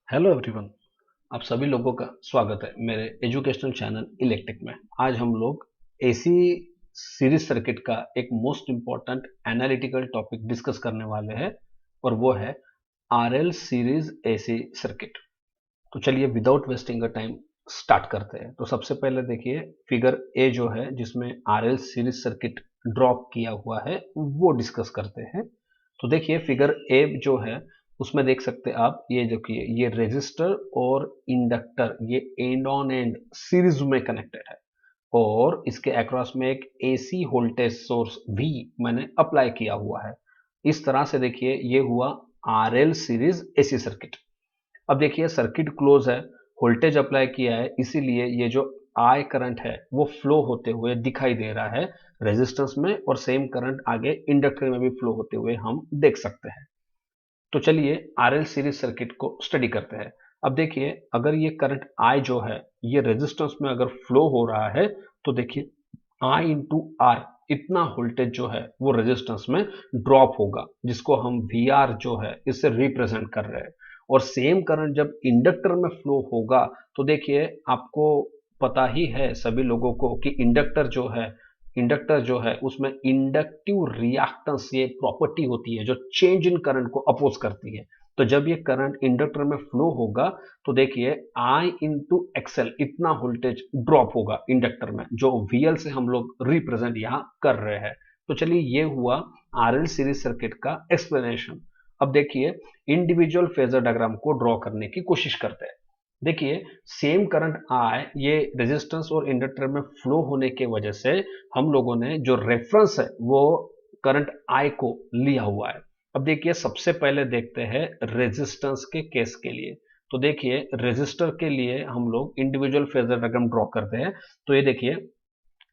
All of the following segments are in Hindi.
Hello everyone. आप सभी लोगों का स्वागत है मेरे एजुकेशनल चैनल इलेक्ट्रिक में। आज हम लोग एसी सीरीज सर्किट का एक most important analytical topic discuss करने वाले हैं और वो है आरएल सीरीज एसी सर्किट। तो चलिए without wasting a time start करते हैं। तो सबसे पहले देखिए फिगर ए जो है जिसमें आरएल सीरीज सर्किट ड्रॉप किया हुआ है वो डिस्कस करते हैं। तो देखिए फिगर ए जो है उसमें देख सकते हैं आप, ये देखिए ये रेजिस्टर और इंडक्टर ये एंड ऑन एंड सीरीज में कनेक्टेड है और इसके अक्रॉस में एक एसी वोल्टेज सोर्स भी मैंने अप्लाई किया हुआ है। इस तरह से देखिए ये हुआ आरएल सीरीज एसी सर्किट। अब देखिए सर्किट क्लोज है, वोल्टेज अप्लाई किया है, इसीलिए ये जो आई करंट है वो फ्लो होते हुए दिखाई दे रहा है रेजिस्टेंस में और सेम करंट आगे इंडक्टर में भी फ्लो होते हुए हम देख सकते हैं। तो चलिए आरएल सीरीज सर्किट को स्टडी करते हैं। अब देखिए अगर ये करंट आई जो है ये रेजिस्टेंस में अगर फ्लो हो रहा है तो देखिए आई इंटू आर इतना वोल्टेज जो है वो रेजिस्टेंस में ड्रॉप होगा जिसको हम वी आर जो है इससे रिप्रेजेंट कर रहे हैं। और सेम करंट जब इंडक्टर में फ्लो होगा तो देखिए आपको पता ही है सभी लोगों को कि इंडक्टर जो है उसमें इंडक्टिव रिएक्टेंस ये प्रॉपर्टी होती है जो चेंज इन करंट को अपोज करती है। तो जब ये करंट इंडक्टर में फ्लो होगा तो देखिए आई इंटू एक्सएल इतना वोल्टेज ड्रॉप होगा इंडक्टर में जो वीएल से हम लोग रिप्रेजेंट यहां कर रहे हैं। तो चलिए ये हुआ आरएल सीरीज सर्किट का एक्सप्लेनेशन। अब देखिए इंडिविजुअल फेजर डायग्राम को ड्रॉ करने की कोशिश करते हैं। देखिए सेम करंट आई ये रेजिस्टेंस और इंडक्टर में फ्लो होने के वजह से हम लोगों ने जो रेफरेंस है वो करंट आई को लिया हुआ है। अब देखिए सबसे पहले देखते हैं रेजिस्टेंस के केस के लिए। तो देखिए रेजिस्टर के लिए हम लोग इंडिविजुअल फेजर डायग्राम ड्रॉ करते हैं। तो ये देखिए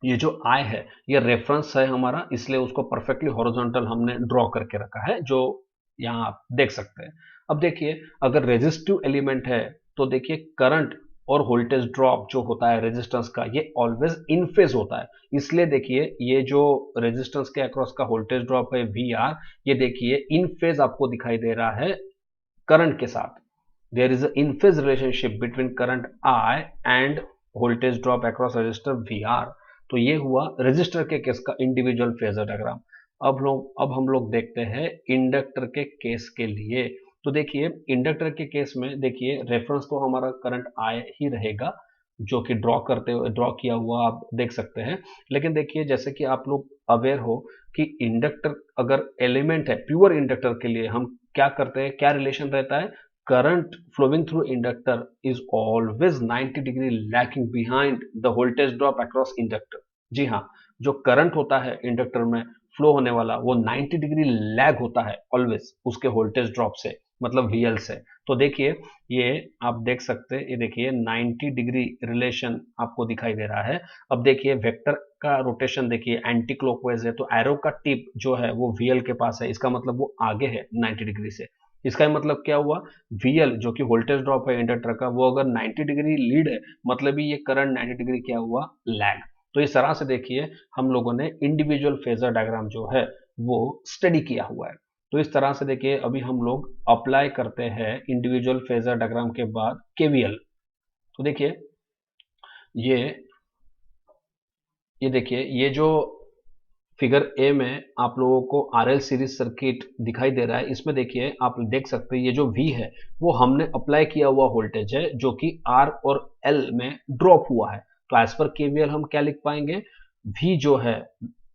ये जो आई है ये रेफरेंस है हमारा, इसलिए उसको परफेक्टली हॉरिजॉन्टल हमने ड्रॉ करके रखा है जो यहाँ आप देख सकते हैं। अब देखिए अगर रेजिस्टिव एलिमेंट है तो देखिए करंट और वोल्टेज ड्रॉप जो होता है रेजिस्टेंस का ये ऑलवेज इन फेज होता है। इसलिए देखिए ये जो रेजिस्टेंस के अक्रॉस का वोल्टेज ड्रॉप है वी आर ये देखिए इन फेज आपको दिखाई दे रहा है करंट के साथ। There is a in phase relationship between current I and voltage drop across resistor V R. तो ये हुआ रजिस्टर के केस का इंडिविजुअल फेजर डायग्राम। अब हम लोग देखते हैं इंडक्टर के केस के लिए। तो देखिए इंडक्टर के केस में देखिए रेफरेंस तो हमारा करंट आई ही रहेगा जो कि ड्रॉ किया हुआ आप देख सकते हैं। लेकिन देखिए जैसे कि आप लोग अवेयर हो कि इंडक्टर अगर एलिमेंट है प्योर इंडक्टर के लिए हम क्या करते हैं, क्या रिलेशन रहता है, current flowing through inductor is always 90 degree lagging behind the voltage drop across inductor. जी हाँ, जो करंट होता है इंडक्टर में फ्लो होने वाला वो 90 डिग्री लैग होता है ऑलवेज उसके वोल्टेज ड्रॉप से, मतलब वीएल से। तो देखिए ये आप देख सकते हैं, ये देखिए 90 डिग्री रिलेशन आपको दिखाई दे रहा है। अब देखिए वेक्टर का रोटेशन देखिए एंटी क्लॉकवाइज है तो एरो का टिप जो है वो वीएल के पास है, इसका मतलब वो आगे है 90 डिग्री से। इसका मतलब क्या हुआ, वीएल जो कि वोल्टेज ड्रॉप है इंडक्टर का वो अगर 90 डिग्री लीड है मतलब ही ये करंट 90 डिग्री क्या हुआ, लैग। तो इस तरह से देखिए हम लोगों ने इंडिविजुअल फेजर डायग्राम जो है वो स्टडी किया हुआ है। तो इस तरह से देखिए अभी हम लोग अप्लाई करते हैं इंडिविजुअल फेजर डायग्राम के बाद केवीएल। तो देखिए ये ये देखिए ये जो फिगर ए में आप लोगों को आरएल सीरीज सर्किट दिखाई दे रहा है, इसमें देखिए आप देख सकते हैं ये जो वी है वो हमने अप्लाई किया हुआ वोल्टेज है जो कि आर और एल में ड्रॉप हुआ है। तो एज पर केवीएल हम क्या लिख पाएंगे, वी जो है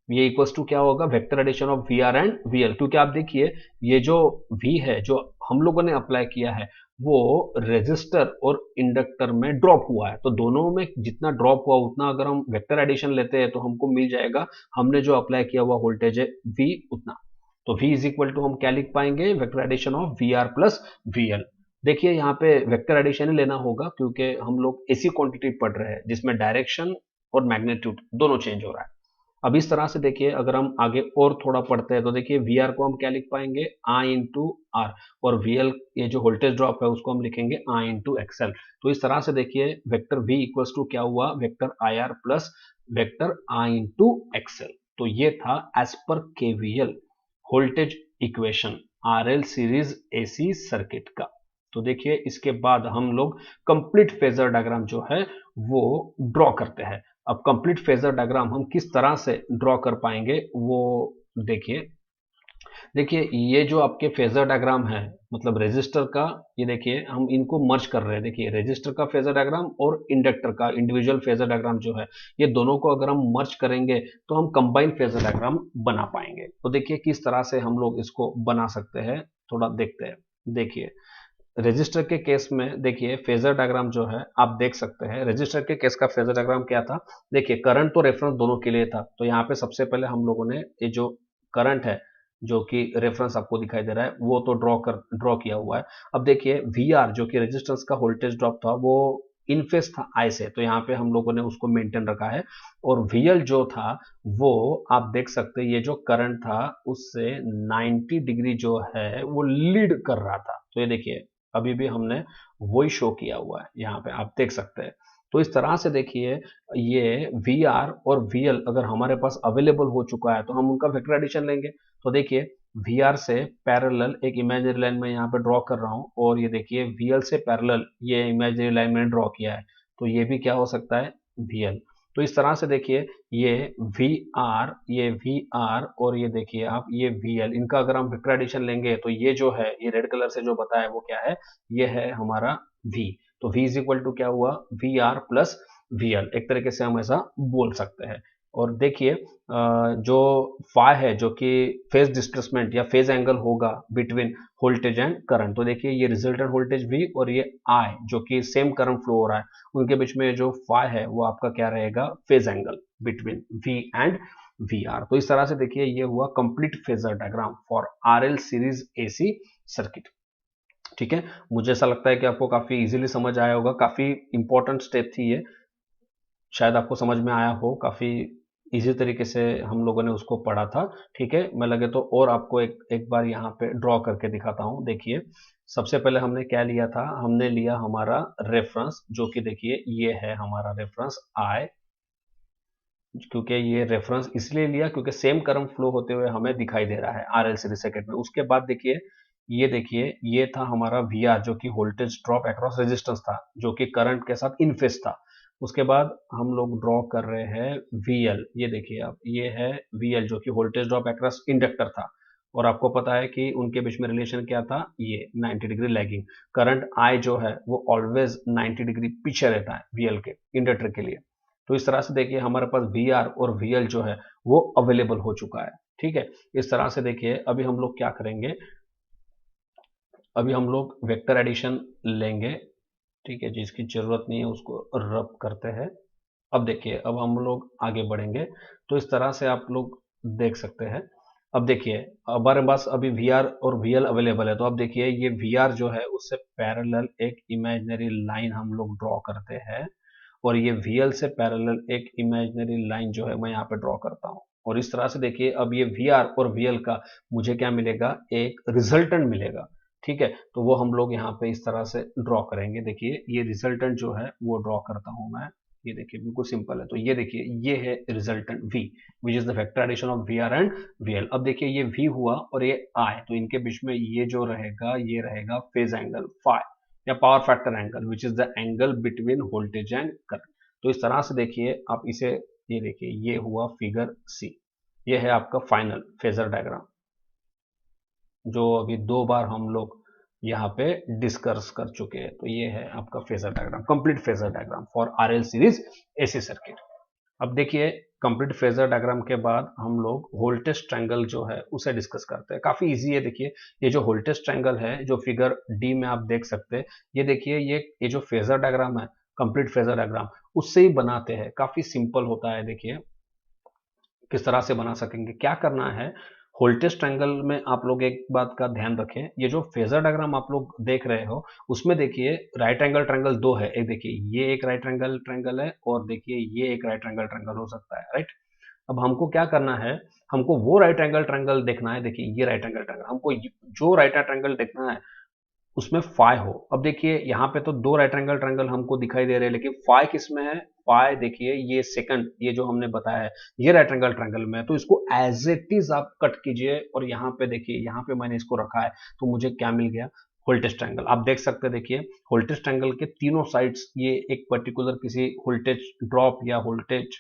ये इक्वल्स टू क्या होगा, vector addition of V R and V L. क्योंकि आप देखिए ये जो वी है जो हम लोगों ने अप्लाई किया है वो रेजिस्टर और इंडक्टर में ड्रॉप हुआ है। तो दोनों में जितना ड्रॉप हुआ उतना अगर हम वेक्टर एडिशन लेते हैं तो हमको मिल जाएगा हमने जो अप्लाई किया हुआ वोल्टेज है V उतना। तो V इज इक्वल टू हम क्या लिख पाएंगे, vector addition of V R plus V L. देखिए यहाँ पे वेक्टर एडिशन ही लेना होगा क्योंकि हम लोग ऐसी क्वांटिटी पढ़ रहे हैं जिसमें डायरेक्शन और मैग्नीट्यूड दोनों चेंज हो रहा है। अब इस तरह से देखिए अगर हम आगे और थोड़ा पढ़ते हैं तो देखिए वी आर को हम क्या लिख पाएंगे, आई इंटू आर, और वी एल ये जो वोल्टेज ड्रॉप है उसको हम लिखेंगे आई इंटू एक्सएल। तो इस तरह से देखिए वेक्टर वी इक्वल्स टू क्या हुआ, vector I R plus vector I into XL. तो ये था as per KVL voltage equation RL series AC circuit का। तो देखिए इसके बाद हम लोग कंप्लीट फेजर डायग्राम जो है वो ड्रॉ करते हैं। अब कंप्लीट फेजर डायग्राम हम किस तरह से ड्रॉ कर पाएंगे वो देखिए। देखिए ये जो आपके फेजर डायग्राम है, मतलब रेजिस्टर का, ये देखिए हम इनको मर्ज कर रहे हैं। देखिए रेजिस्टर का फेजर डायग्राम और इंडक्टर का इंडिविजुअल फेजर डायग्राम जो है, ये दोनों को अगर हम मर्ज करेंगे तो हम कंबाइंड फेजर डायग्राम बना पाएंगे। तो देखिए किस तरह से हम लोग इसको बना सकते हैं, थोड़ा देखते हैं। देखिए रेजिस्टर के केस में देखिए फेजर डायग्राम जो है आप देख सकते हैं। रेजिस्टर के केस का फेजर डायग्राम क्या था, देखिए करंट तो रेफरेंस दोनों के लिए था। तो यहाँ पे सबसे पहले हम लोगों ने ये जो करंट है जो कि रेफरेंस आपको दिखाई दे रहा है वो तो ड्रॉ किया हुआ है। अब देखिए वी आर जो कि रेजिस्टेंस का वोल्टेज ड्रॉप था वो इन फेज था आई से, तो यहाँ पे हम लोगों ने उसको मेंटेन रखा है। और वीएल जो था वो आप देख सकते हैं, ये जो करंट था उससे 90 डिग्री जो है वो लीड कर रहा था। तो ये देखिए अभी भी हमने वही शो किया हुआ है, यहाँ पे आप देख सकते हैं। तो इस तरह से देखिए ये वी आर और वी एल अगर हमारे पास अवेलेबल हो चुका है तो हम उनका वेक्टर एडिशन लेंगे। तो देखिए वी आर से पैरेलल एक इमेजिनरी लाइन में यहाँ पे ड्रॉ कर रहा हूँ, और ये देखिए वी एल से पैरेलल ये इमेजिनरी लाइन मैंने ड्रॉ किया है। तो ये भी क्या हो सकता है, वी एल। तो इस तरह से देखिए ये वी आर और ये देखिए आप ये वी एल, इनका अगर हम वेक्टर एडिशन लेंगे तो ये जो है ये रेड कलर से जो बताया वो क्या है, ये है हमारा v। तो v इज इक्वल टू क्या हुआ, V R plus V L, एक तरीके से हम ऐसा बोल सकते हैं। और देखिए जो फाई है जो कि फेज डिस्प्लेसमेंट या फेज एंगल होगा बिटवीन वोल्टेज एंड करंट, तो देखिए ये रिजल्टेंट वोल्टेज v और ये i जो कि सेम करंट फ्लो हो रहा है, उनके बीच में जो फाई है वो आपका क्या रहेगा, phase angle between v and V R. तो इस तरह से देखिए ये हुआ complete phasor diagram for RL series AC circuit. ठीक है, मुझे ऐसा लगता है कि आपको काफी इजीली समझ आया होगा। काफी इंपॉर्टेंट स्टेप थी ये, शायद आपको समझ में आया हो। काफी इजी तरीके से हम लोगों ने उसको पढ़ा था। ठीक है, मैं लगे तो और आपको एक बार यहाँ पे ड्रॉ करके दिखाता हूँ। देखिए सबसे पहले हमने क्या लिया था, हमने लिया हमारा रेफरेंस, जो कि देखिए ये है हमारा रेफरेंस आई, क्योंकि ये रेफरेंस इसलिए लिया क्योंकि सेम करंट फ्लो होते हुए हमें दिखाई दे रहा है आरएल सीरीज सर्किट में। उसके बाद देखिए ये था हमारा वी आर जो कि वोल्टेज ड्रॉप अक्रॉस रेजिस्टेंस था, जो कि करंट के साथ इन फेज था। उसके बाद हम लोग ड्रॉ कर रहे हैं वी एल, ये देखिए आप ये है वी एल जो कि वोल्टेज ड्रॉप अक्रॉस इंडक्टर था। और आपको पता है कि उनके बीच में रिलेशन क्या था, ये 90 डिग्री लैगिंग। करंट आई जो है वो ऑलवेज 90 डिग्री पीछे रहता है वी एल के इंडक्टर के लिए। तो इस तरह से देखिए हमारे पास वी आर और वी एल जो है वो अवेलेबल हो चुका है। ठीक है, इस तरह से देखिए अभी हम लोग क्या करेंगे, अभी हम लोग वेक्टर एडिशन लेंगे। ठीक है, जिसकी जरूरत नहीं है उसको रब करते हैं। अब देखिए अब हम लोग आगे बढ़ेंगे, तो इस तरह से आप लोग देख सकते हैं। अब देखिए हमारे पास अभी वी आर और वी एल अवेलेबल है, तो अब देखिए ये वी आर जो है उससे पैरेलल एक इमेजिनरी लाइन हम लोग ड्रॉ करते हैं, और ये VL से पैरेलल एक इमेजिनरी लाइन जो है मैं यहाँ पे ड्रॉ करता हूँ। और इस तरह से देखिए अब ये VR और VL का मुझे क्या मिलेगा, एक रिजल्टेंट मिलेगा। ठीक है, तो वो हम लोग यहाँ पे इस तरह से ड्रॉ करेंगे। देखिए ये रिजल्टेंट जो है वो ड्रॉ करता हूँ मैं। ये देखिए बिल्कुल सिंपल है। तो ये देखिए ये है resultant V, which is the vector addition of VR and VL। अब देखिए ये V हुआ और ये I, तो इनके बीच में ये जो रहेगा ये रहेगा फेज एंगल फाई या power factor angle, which is the angle between voltage and current. तो इस तरह से देखिए आप इसे, ये देखिए ये हुआ फिगर सी, ये है आपका फाइनल फेजर डायग्राम जो अभी 2 बार हम लोग यहाँ पे डिस्कस कर चुके हैं। तो ये है आपका phasor diagram, complete phasor diagram for RL series AC circuit. अब देखिए कंप्लीट फेजर डायग्राम के बाद हम लोग वोल्टेज ट्रायंगल जो है उसे डिस्कस करते हैं। काफी इजी है। देखिए ये जो वोल्टेज ट्रायंगल है जो फिगर डी में आप देख सकते हैं, ये देखिए ये जो फेजर डायग्राम है कंप्लीट फेजर डायग्राम उससे ही बनाते हैं। काफी सिंपल होता है। देखिए किस तरह से बना सकेंगे, क्या करना है, वोल्टेज ट्रायंगल में आप लोग एक बात का ध्यान रखें, ये जो फेजर डायग्राम आप लोग देख रहे हो उसमें देखिए राइट एंगल ट्रायंगल 2 है। एक देखिए ये एक राइट एंगल ट्रायंगल है और देखिए ये एक राइट एंगल ट्रायंगल हो सकता है, राइट। अब हमको क्या करना है, हमको वो राइट एंगल ट्रायंगल देखना है। देखिए ये राइट एंगल ट्रायंगल, हमको जो राइट एंगल ट्रायंगल देखना है उसमें फाई हो। अब देखिए यहाँ पे तो 2 राइट एंगल ट्रायंगल हमको दिखाई दे रहे हैं, लेकिन फाई किस में है, फाई देखिए ये सेकंड, ये जो हमने बताया है ये राइट एंगल ट्रायंगल में है। तो इसको एज इट इज आप कट कीजिए और यहाँ पे देखिए यहाँ पे मैंने इसको रखा है, तो मुझे क्या मिल गया, वोल्टेज ट्रायंगल आप देख सकते हैं, देखिए वोल्टेज ट्रायंगल के तीनों साइड्स ये एक पर्टिकुलर किसी वोल्टेज ड्रॉप या वोल्टेज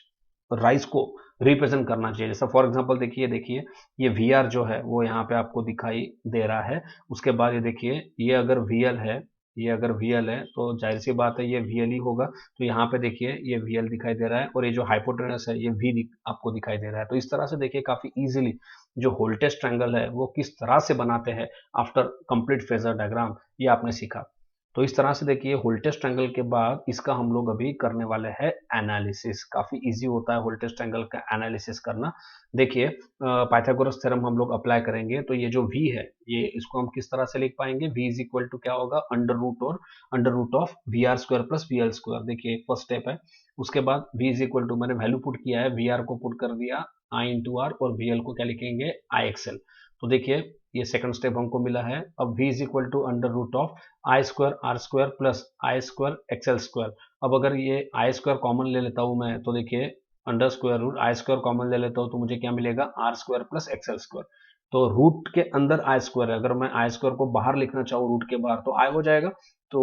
राइज को रिप्रेजेंट करना चाहिए। जैसा फॉर एग्जांपल देखिए देखिए ये वी आर जो है वो यहाँ पे आपको दिखाई दे रहा है। उसके बाद ये देखिए ये अगर वी एल है, ये अगर वी एल है तो जाहिर सी बात है ये वी एल ही होगा। तो यहाँ पे देखिए ये वी एल दिखाई दे रहा है और ये जो हाइपोटेनस है ये वी आपको दिखाई दे रहा है। तो इस तरह से देखिए काफी इजीली जो वोल्टेज ट्रायंगल है वो किस तरह से बनाते हैं आफ्टर कंप्लीट फेजर डायग्राम, ये आपने सीखा। तो इस तरह से देखिए वोल्टेज ट्रायंगल के बाद इसका हम लोग अभी करने वाले हैं एनालिसिस। काफी इजी होता है वोल्टेज ट्रायंगल का एनालिसिस करना। देखिए पाइथागोरस थ्योरम हम लोग अप्लाई करेंगे तो ये जो v है ये इसको हम किस तरह से लिख पाएंगे, v इज इक्वल टू क्या होगा, अंडर रूट और under root of V R square plus V L square. देखिए फर्स्ट स्टेप है। उसके बाद v इज इक्वल टू मैंने वैल्यू पुट किया है, वी आर को पुट कर दिया i इंटू आर और वी एल को क्या लिखेंगे आई एक्सएल। तो देखिए ये सेकंड स्टेप हमको मिला है। अब v is equal to under root of I square R square plus I square XL square. अब अगर ये आई स्क्वायर कॉमन ले लेता हूं मैं तो देखिए under square root I square common ले लेता हूं तो मुझे क्या मिलेगा, R square plus XL square. तो रूट के अंदर आई स्क्वायर है, अगर मैं आई स्क्वायर को बाहर लिखना चाहूँ रूट के बाहर तो आई हो जाएगा। तो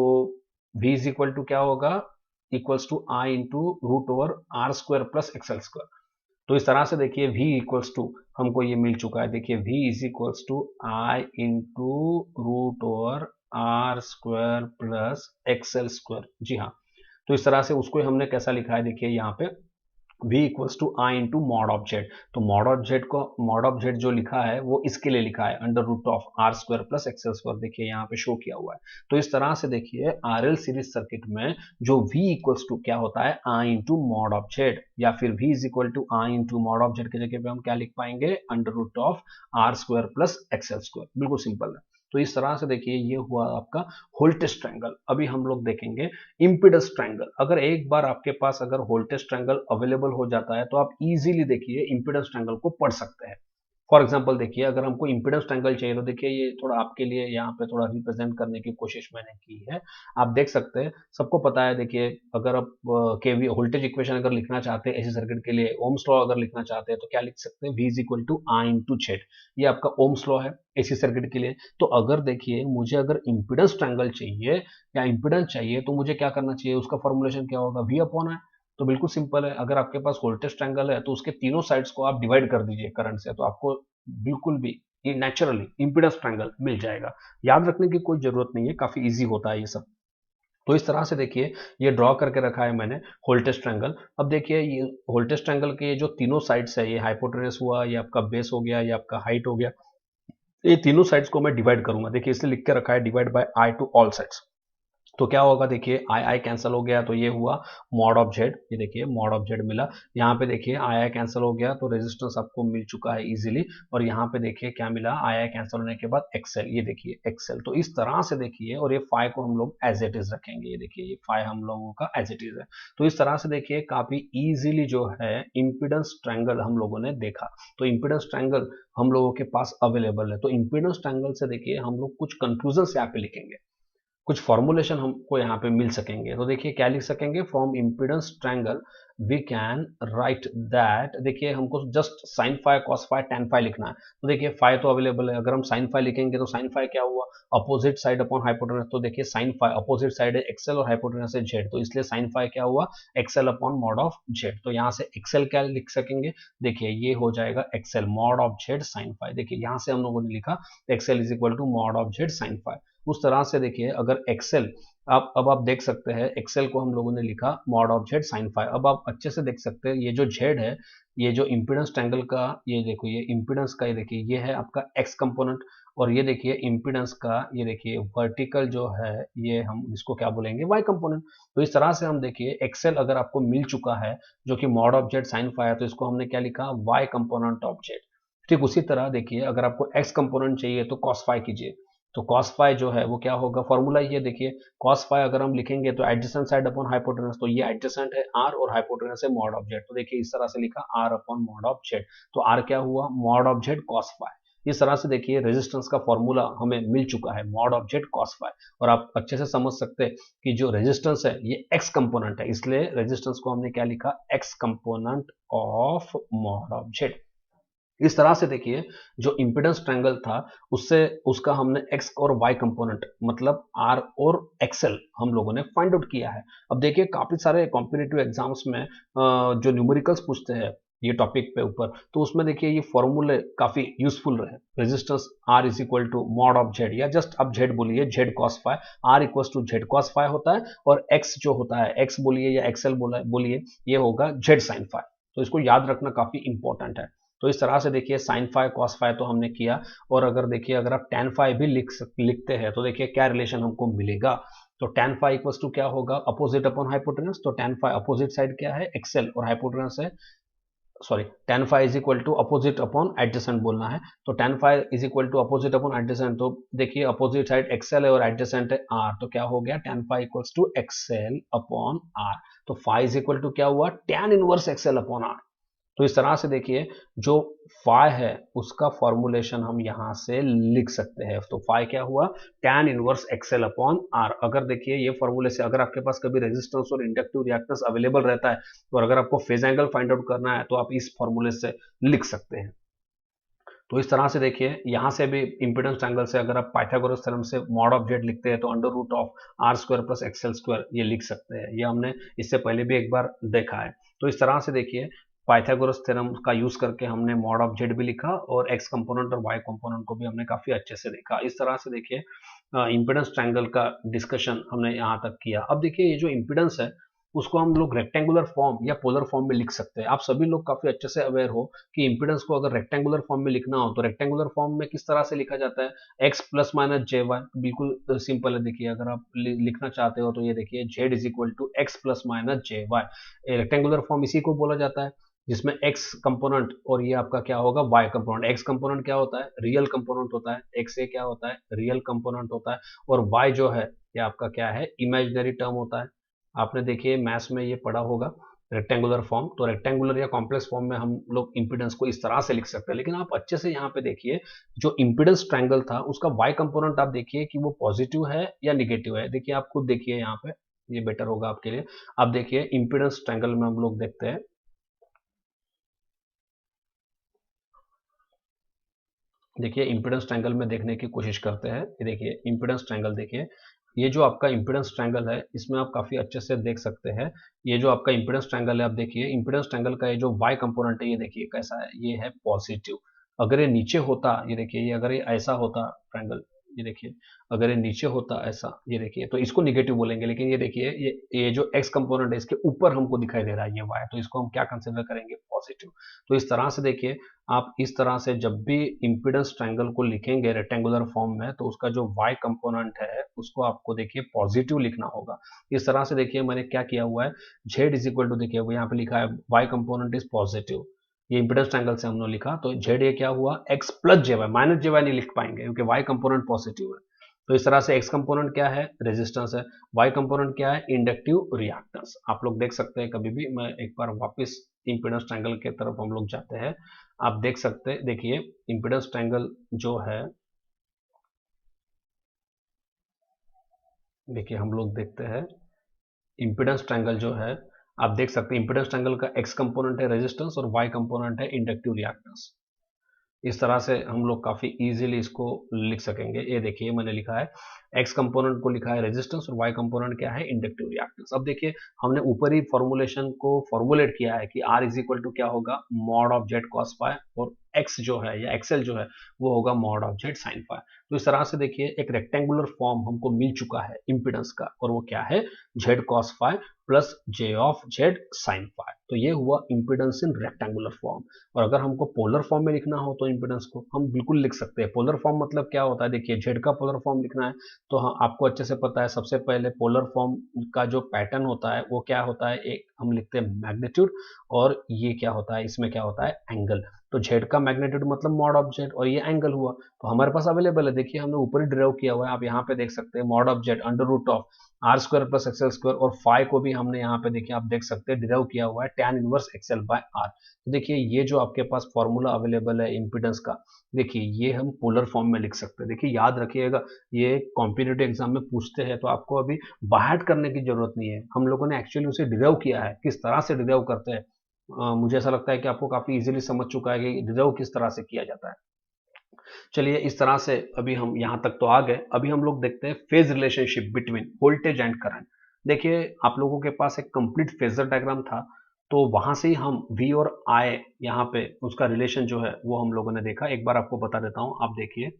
v इज इक्वल टू क्या होगा, equals to I into root over R square plus XL square. तो इस तरह से देखिए v इक्वल्स टू हमको ये मिल चुका है। देखिए v is equals to I into root over R square plus XL square. जी हाँ, तो इस तरह से उसको हमने कैसा लिखा है, देखिए यहाँ पे v equals to I into mod of Z. तो मॉड ऑफ जेड को, मॉड ऑफ जेड जो लिखा है वो इसके लिए लिखा है under root of R square plus XL square. देखिए यहाँ पे शो किया हुआ है। तो इस तरह से देखिए आरएल सीरीज सर्किट में जो v इक्वल्स टू क्या होता है, I into mod of Z, या फिर v is equal to I into mod of Z की जगह पे हम क्या लिख पाएंगे, under root of R square plus XL square. बिल्कुल सिंपल है। तो इस तरह से देखिए ये हुआ आपका वोल्टेज ट्रायंगल। अभी हम लोग देखेंगे इंपिडेंस ट्रायंगल। अगर एक बार आपके पास अगर वोल्टेज ट्रायंगल अवेलेबल हो जाता है तो आप इजीली देखिए इंपिडेंस ट्रायंगल को पढ़ सकते हैं। फॉर एग्जांपल देखिए अगर हमको इंपिडेंस ट्रायंगल चाहिए तो देखिए ये थोड़ा आपके लिए यहाँ पे थोड़ा रिप्रेजेंट करने की कोशिश मैंने की है। आप देख सकते हैं, सबको पता है। देखिए अगर आप केवी वोल्टेज इक्वेशन अगर लिखना चाहते हैं एसी सर्किट के लिए, ओम्स लॉ अगर लिखना चाहते हैं तो क्या लिख सकते हैं, v is equal to I into Z. ये आपका ओम्स लॉ है एसी सर्किट के लिए। तो अगर देखिए मुझे अगर इंपिडेंस ट्रायंगल चाहिए या इंपिडेंस चाहिए तो मुझे क्या करना चाहिए, उसका फॉर्मुलेशन क्या होगा, v अपॉन है। तो बिल्कुल सिंपल है, अगर आपके पास वोल्टेज ट्रायंगल है तो उसके तीनों साइड्स को आप डिवाइड कर दीजिए करंट से, तो आपको बिल्कुल भी नेचुरली इंपिडेंस ट्रायंगल मिल जाएगा। याद रखने की कोई जरूरत नहीं है, काफी इजी होता है ये सब। तो इस तरह से देखिए ये ड्रॉ करके रखा है मैंने वोल्टेज ट्रायंगल। अब देखिए ये वोल्टेज ट्रायंगल के जो तीनों साइड्स है, ये हाइपोटेनस हुआ, ये आपका बेस हो गया, ये आपका हाइट हो गया, ये तीनों साइड्स को मैं डिवाइड करूंगा। देखिए इसलिए लिख के रखा है divide by I to all sides. तो क्या होगा, देखिए आई आई कैंसिल हो गया तो ये हुआ मॉड ऑफ जेड। ये देखिए मॉड ऑफ जेड मिला। यहाँ पे देखिए आई आई कैंसिल हो गया तो रेजिस्टेंस आपको मिल चुका है इजीली। और यहाँ पे देखिए क्या मिला, आई आई कैंसिल होने के बाद एक्सएल, ये देखिए एक्सएल। तो इस तरह से देखिए, और ये फाई को हम लोग एज इट इज रखेंगे। ये देखिए ये फाई हम लोगों का एज इट इज है। तो इस तरह से देखिए काफी इजीली जो है इंपिडेंस ट्रायंगल हम लोगों ने देखा। तो इंपिडेंस ट्रायंगल हम लोगों के पास अवेलेबल है। तो इंपिडेंस ट्रायंगल से देखिए हम लोग कुछ कंक्लूजन यहाँ पे लिखेंगे, कुछ फॉर्मुलेशन हमको यहाँ पे मिल सकेंगे। तो देखिए क्या लिख सकेंगे, from impedance triangle we can write that. देखिए हमको just sine phi cos phi tan phi लिखना है। तो देखिए फाई तो अवेलेबल है, अगर हम साइन फाई लिखेंगे तो साइन फाई क्या हुआ, अपोजिट साइड अपॉन हाइपोटेनस। तो देखिए साइन फाई अपोजिट साइड है एक्सएल और हाइपोटेनस है जेड, तो इसलिए साइन फाई क्या हुआ, XL upon mod of Z. तो यहाँ से एक्सएल क्या लिख सकेंगे, देखिए ये हो जाएगा XL mod of Z sine phi. देखिए यहाँ से हम लोगों ने लिखा XL is equal to mod of Z sine phi. उस तरह से देखिए अगर एक्सेल, अब आप देख सकते हैं एक्सेल को हम लोगों ने लिखा mod of Z sine phi. अब आप अच्छे से देख सकते हैं ये जो जेड है, ये जो इंपिडेंस ट्रायंगल का, ये देखो ये इंपिडेंस का, ये देखिए ये है आपका एक्स कंपोनेंट। और ये देखिए इंपिडेंस का, ये देखिए वर्टिकल जो है, ये हम इसको क्या बोलेंगे, वाई कंपोनेंट। तो इस तरह से हम देखिए एक्सेल अगर आपको मिल चुका है जो कि mod of Z sine phi है, तो इसको हमने क्या लिखा, वाई कंपोनेंट ऑफ जेड। ठीक उसी तरह देखिए अगर आपको एक्स कंपोनेंट चाहिए तो कॉस फाई कीजिए। तो cos फाई जो है वो क्या होगा, फॉर्मूला ये देखिए cos फाई अगर हम लिखेंगे तो एडजेसेंट साइड अपॉन हाइपोटेनस, तो ये एडजेसेंट है r और हाइपोटेनस है मॉड ऑफ जेड। तो देखिए इस तरह से लिखा r upon mod of Z. तो r क्या हुआ, mod of Z cos phi. इस तरह से देखिए रेजिस्टेंस का फॉर्मूला हमें मिल चुका है, mod of Z cos phi. और आप अच्छे से समझ सकते हैं कि जो रेजिस्टेंस है ये x कंपोनेंट है, इसलिए रेजिस्टेंस को हमने क्या लिखा, x component of mod of Z. इस तरह से देखिए जो इम्पीडेंस ट्रायंगल था उससे उसका हमने एक्स और वाई कंपोनेंट मतलब आर और एक्सएल हम लोगों ने फाइंड आउट किया है। अब देखिए काफी सारे कॉम्पिटिटिव एग्जाम्स में जो न्यूमेरिकल्स पूछते हैं ये टॉपिक पे ऊपर, तो उसमें देखिए ये फॉर्मूले काफी यूजफुल रहे। Resistance R is equal to mod of Z, या जस्ट आप जेड बोलिए, Z cos phi, R equal to Z cos phi होता है, और एक्स जो होता है, एक्स बोलिए या एक्सएल बोलिए, ये होगा जेड साइन फाई। तो इसको याद रखना काफी इंपॉर्टेंट है। तो इस तरह से देखिए साइन फाई कॉस फाई तो हमने किया, और अगर देखिए अगर आप टेन फाई भी लिखते हैं तो देखिए क्या रिलेशन हमको मिलेगा। तो टेन फाई इक्वल्स टू क्या होगा, अपोजिट अपॉन हाइपोटेनस। तो टेन फाई अपोजिट साइड क्या है, एक्सएल, और हाइपोटेनस है, sorry, tan phi is equal to opposite upon adjacent बोलना है। तो tan phi is equal to opposite upon adjacent, तो देखिए अपोजिट साइड एक्सएल है और एडजेसेंट है आर, तो क्या हो गया, tan phi equals to XL upon R. तो फाई इज इक्वल टू क्या हुआ, tan inverse XL upon R. तो इस तरह से देखिए जो फाई है उसका फॉर्मूलेशन हम यहां से लिख सकते हैं। तो फाई क्या हुआ, tan inverse XL upon R. अगर देखिए ये फॉर्मूले से अगर आपके पास कभी रेजिस्टेंस और इंडक्टिव रिएक्टेंस अवेलेबल रहता है, तो अगर आपको फेज एंगल फाइंड आउट करना है तो आप इस फॉर्मूले से लिख सकते हैं। तो इस तरह से देखिए यहां से भी इंपीडेंस ट्रायंगल से अगर आप पाइथागोरस थ्योरम से मॉड ऑफ जेड लिखते हैं तो under root of R square plus XL square ये लिख सकते हैं। ये हमने इससे पहले भी एक बार देखा है। तो इस तरह से देखिए पाइथागोरस थ्योरम का यूज करके हमने मॉड ऑफ जेड भी लिखा, और एक्स कंपोनेंट और वाई कंपोनेंट को भी हमने काफी अच्छे से देखा। इस तरह से देखिए इंपीडेंस ट्रायंगल का डिस्कशन हमने यहाँ तक किया। अब देखिए ये जो इंपीडेंस है उसको हम लोग रेक्टेंगुलर फॉर्म या पोलर फॉर्म में लिख सकते हैं। आप सभी लोग काफी अच्छे से अवेयर हो कि इंपीडेंस को अगर रेक्टेंगुलर फॉर्म में लिखना हो तो रेक्टेंगुलर फॉर्म में किस तरह से लिखा जाता है, x plus minus J Y, बिल्कुल सिंपल है। देखिए अगर आप लिखना चाहते हो तो ये देखिए Z is equal to X plus minus J Y, rectangular form इसी को बोला जाता है, जिसमें एक्स कंपोनेंट और ये आपका क्या होगा वाई कंपोनेंट। एक्स कंपोनेंट क्या होता है, रियल कंपोनेंट होता है, एक्स ए क्या होता है, रियल कंपोनेंट होता है, और वाई जो है ये आपका क्या है, इमेजिनरी टर्म होता है। आपने देखिए मैथ्स में ये पढ़ा होगा रेक्टेंगुलर फॉर्म। तो रेक्टेंगुलर या कॉम्प्लेक्स फॉर्म में हम लोग इंपीडेंस को इस तरह से लिख सकते हैं। लेकिन आप अच्छे से यहाँ पे देखिए जो इंपीडेंस ट्रायंगल था उसका वाई कंपोनेंट आप देखिए कि वो पॉजिटिव है या निगेटिव है। देखिए आप खुद देखिए यहाँ पे, ये बेटर होगा आपके लिए। आप देखिए इंपीडेंस ट्रायंगल में हम लोग देखते हैं, देखिए इंपीडेंस ट्रायंगल में देखने की कोशिश करते हैं। ये देखिए इंपीडेंस ट्रायंगल, देखिए ये जो आपका इंपीडेंस ट्रायंगल है इसमें आप काफी अच्छे से देख सकते हैं। ये जो आपका इंपीडेंस ट्रायंगल है, आप देखिए इंपीडेंस ट्रायंगल का ये जो वाई कंपोनेंट है ये देखिए कैसा है, ये है पॉजिटिव। अगर ये नीचे होता, ये देखिए ये अगर ये ऐसा होता ट्रायंगल, ये देखिए अगर ये नीचे होता ऐसा, ये देखिए तो इसको निगेटिव बोलेंगे। लेकिन ये देखिए ये जो एक्स कंपोनेंट है इसके ऊपर हमको दिखाई दे रहा है ये वाई, तो इसको हम क्या कंसिडर करेंगे, पॉजिटिव। तो इस तरह से देखिए आप इस तरह से जब भी इंपीडेंस ट्रायंगल को लिखेंगे रेक्टेंगुलर फॉर्म में तो उसका जो y कंपोनेंट है उसको आपको देखिए पॉजिटिव लिखना होगा। इस तरह से देखिए मैंने क्या किया हुआ है, z इज इक्वल टू, देखिए वो यहाँ पे लिखा है y कंपोनेंट इज पॉजिटिव, ये इंपीडेंस ट्रायंगल से हमने लिखा। तो z ये क्या हुआ, x प्लस जे वाई, माइनस जे वाई नहीं लिख पाएंगे क्योंकि y कंपोनेंट पॉजिटिव है। तो इस तरह से x कंपोनेंट क्या है, रेजिस्टेंस है, y कंपोनेंट क्या है, इंडक्टिव रिएक्टेंस। आप लोग देख सकते हैं कभी भी, मैं एक बार वापस इंपीडेंस ट्रायंगल के तरफ हम लोग जाते हैं। आप देख सकते हैं, देखिए इंपीडेंस ट्रायंगल जो है, देखिए हम लोग देखते हैं इंपीडेंस ट्रायंगल जो है, आप देख सकते हैं इंपीडेंस ट्रायंगल का x कंपोनेंट है रेजिस्टेंस और y कंपोनेंट है इंडक्टिव रिएक्टेंस। इस तरह से हम लोग काफी इजीली इसको लिख सकेंगे। ये देखिए मैंने लिखा है एक्स कंपोनेंट को लिखा है रेजिस्टेंस और वाई कंपोनेंट क्या है, इंडक्टिव रिएक्टेंस। अब देखिए हमने ऊपर ही फॉर्मुलेशन को फॉर्मुलेट किया है कि आर इज इक्वल टू क्या होगा, mod of Z cos phi, और एक्स जो है या एक्सएल जो है वो होगा mod of Z sine phi. तो इस तरह से देखिए एक रेक्टेंगुलर फॉर्म हमको मिल चुका है इंपीडेंस का, और वो क्या है, Z cos phi plus J of Z sine phi. तो ये हुआ इंपीडेंस इन रेक्टेंगुलर फॉर्म। और अगर हमको पोलर फॉर्म में लिखना हो तो इंपीडेंस को हम बिल्कुल लिख सकते हैं। पोलर फॉर्म मतलब क्या होता है, देखिए जेड का पोलर फॉर्म लिखना है तो हाँ आपको अच्छे से पता है, सबसे पहले पोलर फॉर्म का जो पैटर्न होता है वो क्या होता है, एक हम लिखते हैं मैग्नीट्यूड, और ये क्या होता है, इसमें क्या होता है, एंगल। तो जेड का मैग्नीट्यूड मतलब मॉड ऑफ जेड, और ये एंगल हुआ। तो हमारे पास अवेलेबल है, देखिए हमने ऊपर ही ड्राइव किया हुआ है, आप यहाँ पे देख सकते हैं mod of Z under root of R square plus XL square, और फाई को भी हमने यहाँ पे देखिए आप देख सकते हैं डिराइव किया हुआ है tan inverse XL by R. तो देखिए ये जो आपके पास फॉर्मूला अवेलेबल है इंपीडेंस का, देखिए ये हम पोलर फॉर्म में लिख सकते हैं। देखिए याद रखिएगा ये कॉम्पिटिटिव एग्जाम में पूछते हैं तो आपको अभी बाहर करने की जरूरत नहीं है, हम लोगों ने एक्चुअली उसे डिराइव किया है। किस तरह से डिराइव करते हैं मुझे ऐसा लगता है कि आपको काफी इजीली समझ चुका है कि रिजर्व किस तरह से किया जाता है। चलिए इस तरह से अभी हम यहां तक तो आ गए। अभी हम लोग देखते हैं phase relationship between voltage and current. देखिए आप लोगों के पास एक कंप्लीट फेजर डायग्राम था, तो वहां से ही हम V और I यहाँ पे उसका रिलेशन जो है वो हम लोगों ने देखा। एक बार आपको बता देता हूँ, आप देखिए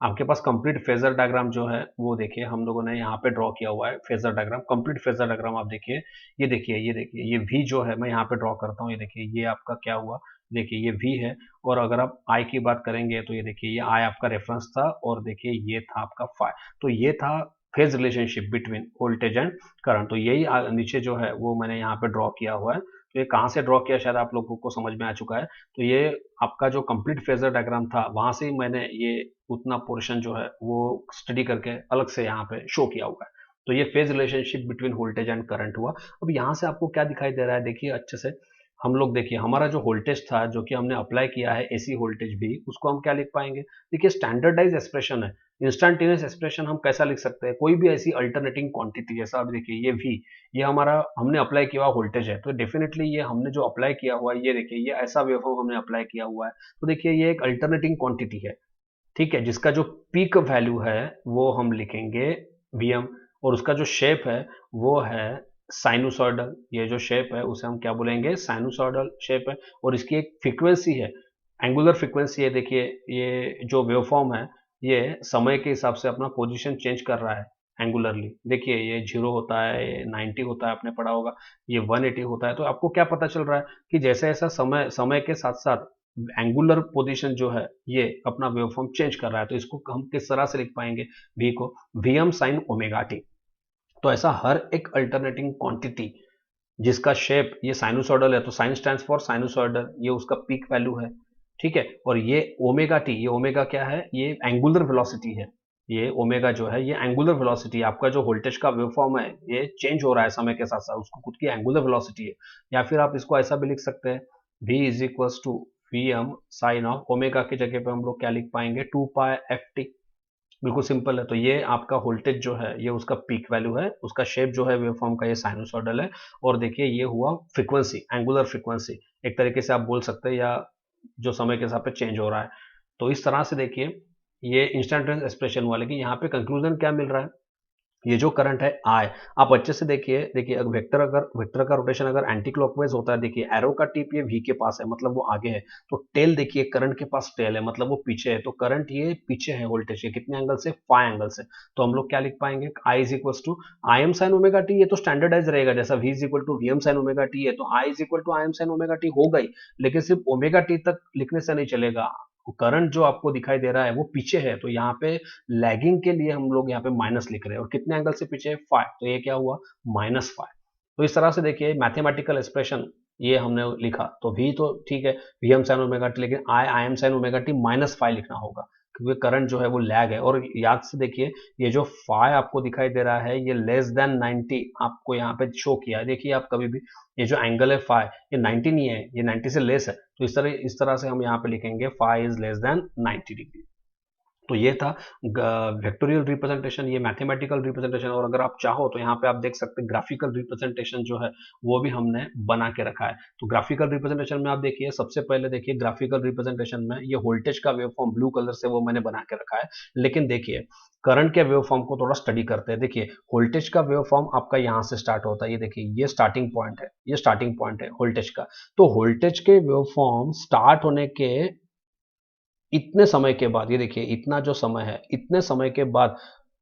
आपके पास कंप्लीट फेजर डायग्राम जो है वो देखिए हम लोगों ने यहाँ पे ड्रॉ किया हुआ है। Phasor diagram, complete phasor diagram आप देखिए, ये देखिए ये देखिए ये V जो है मैं यहाँ पे ड्रॉ करता हूँ, ये देखिए ये आपका क्या हुआ, देखिए ये V है। और अगर आप I की बात करेंगे तो ये देखिए ये I आपका रेफरेंस था और देखिए ये था आपका फाई। तो ये था phase relationship between voltage and current. तो यही नीचे जो है वो मैंने यहाँ पे ड्रॉ किया हुआ है। तो ये कहाँ से ड्रॉ किया शायद आप लोगों को समझ में आ चुका है। तो ये आपका जो कंप्लीट फेजर डायग्राम था वहां से ही मैंने ये उतना पोर्शन जो है वो स्टडी करके अलग से यहाँ पे शो किया हुआ है। तो ये phase relationship between voltage and current हुआ। अब यहाँ से आपको क्या दिखाई दे रहा है, देखिए अच्छे से हम लोग देखिए हमारा जो वोल्टेज था जो कि हमने अप्लाई किया है एसी वोल्टेज भी, उसको हम क्या लिख पाएंगे, देखिए स्टैंडर्डाइज एक्सप्रेशन है। इंस्टेंटेनियस एक्सप्रेशन हम कैसा लिख सकते हैं, कोई भी ऐसी अल्टरनेटिंग क्वांटिटी, जैसा आप देखिए ये V, ये हमारा हमने अप्लाई किया हुआ वोल्टेज है, तो डेफिनेटली ये हमने जो अप्लाई किया हुआ है, ये देखिए ये ऐसा वेवफॉर्म हमने अप्लाई किया हुआ है। तो देखिए ये एक अल्टरनेटिंग क्वांटिटी है, ठीक है, जिसका जो पीक वैल्यू है वो हम लिखेंगे Vm, और उसका जो शेप है वो है साइनोसॉइडल। ये जो शेप है उसे हम क्या बोलेंगे, साइनोसॉइडल शेप है। और इसकी एक फ्रीक्वेंसी है, एंगुलर फ्रीक्वेंसी है। देखिए ये जो वेवफॉर्म है ये समय के हिसाब से अपना पोजीशन चेंज कर रहा है एंगुलरली। देखिए ये 0 होता है, ये 90 होता है, आपने पढ़ा होगा, ये 180 होता है। तो आपको क्या पता चल रहा है कि जैसे जैसा समय समय के साथ साथ एंगुलर पोजीशन जो है ये अपना वेवफॉर्म चेंज कर रहा है। तो इसको हम किस तरह से लिख पाएंगे, V को Vm sin ओमेगा टी। तो ऐसा हर एक अल्टरनेटिंग क्वांटिटी जिसका शेप ये साइनोसॉइडल है, तो साइन स्टैंड्स फॉर साइनोसॉइडल, ये उसका पीक वैल्यू है, ठीक है। और ये ओमेगा टी, ये ओमेगा क्या है, ये एंगुलर वेलोसिटी है। ये ओमेगा जो है ये एंगुलर वेलोसिटी, आपका जो वोल्टेज का वेवफॉर्म है ये चेंज हो रहा है समय के साथ साथ, उसको खुद की एंगुलर वेलोसिटी है। या फिर आप इसको ऐसा भी लिख सकते हैं, V is equals to Vm sine of omega की जगह पे हम लोग क्या लिख पाएंगे, 2π/ft। बिल्कुल सिंपल है। तो ये आपका वोल्टेज जो है ये उसका पीक वैल्यू है, उसका शेप जो है वेवफॉर्म का ये साइनोसॉइडल है। और देखिए ये हुआ फ्रीक्वेंसी, एंगुलर फ्रीक्वेंसी एक तरीके से आप बोल सकते हैं, या जो समय के हिसाब पे चेंज हो रहा है। तो इस तरह से देखिए ये इंस्टेंटेनियस एक्सप्रेशन हुआ। लेकिन यहाँ पे कंक्लूजन क्या मिल रहा है, ये जो करंट है I, आप अच्छे से देखिए, देखिए वेक्टर का रोटेशन अगर एंटी क्लॉकवाइज होता है, देखिए एरो का टिप ये V के पास है, मतलब वो आगे है। तो टेल देखिए करंट के पास टेल है, मतलब वो पीछे है। तो करंट ये पीछे है वोल्टेज के, कितने एंगल से, फाई एंगल से। तो हम लोग क्या लिख पाएंगे, I is equal to I M sine omega T. ये तो स्टैंडर्डाइज रहेगा, जैसा V is equal to V M sine omega T है, तो I is equal to I M sine omega T होगा ही। लेकिन सिर्फ ओमेगा टी तक लिखने से नहीं चलेगा, करंट जो आपको दिखाई दे रहा है वो पीछे है। तो यहाँ पे लैगिंग के लिए हम लोग यहाँ पे माइनस लिख रहे हैं, और कितने एंगल से पीछे, फाइव। तो ये क्या हुआ, -5। तो इस तरह से देखिए मैथमेटिकल एक्सप्रेशन ये हमने लिखा। तो V तो ठीक है, Vm sin ओमेगा टी, लेकिन I am sin omega T -5 लिखना होगा, क्योंकि करंट जो है वो लैग है। और याद से देखिए ये जो फाई आपको दिखाई दे रहा है ये लेस देन 90 आपको यहाँ पे शो किया है। देखिए आप कभी भी ये जो एंगल है फाई, ये 90 नहीं है, ये 90 से लेस है। तो इस तरह से हम यहाँ पे लिखेंगे phi is less than 90 degree. तो ये था वेक्टोरियल रिप्रेजेंटेशन, ये मैथमेटिकल रिप्रेजेंटेशन। और अगर आप चाहो तो यहाँ पे आप देख सकते हैं ग्राफिकल रिप्रेजेंटेशन जो है वो भी हमने बना के रखा है। तो ग्राफिकल रिप्रेजेंटेशन में आप देखिए, सबसे पहले देखिए ग्राफिकल रिप्रेजेंटेशन में ये वोल्टेज का वेवफॉर्म ब्लू कलर से वो मैंने बना के रखा है। लेकिन देखिए करंट के वेवफॉर्म को थोड़ा स्टडी करते हैं। देखिए वोल्टेज का वेवफॉर्म आपका यहाँ से स्टार्ट होता है, ये देखिए ये स्टार्टिंग पॉइंट है, ये स्टार्टिंग पॉइंट है वोल्टेज का। तो वोल्टेज के वेवफॉर्म स्टार्ट होने के इतने समय के बाद, ये देखिए इतना जो समय है, इतने समय के बाद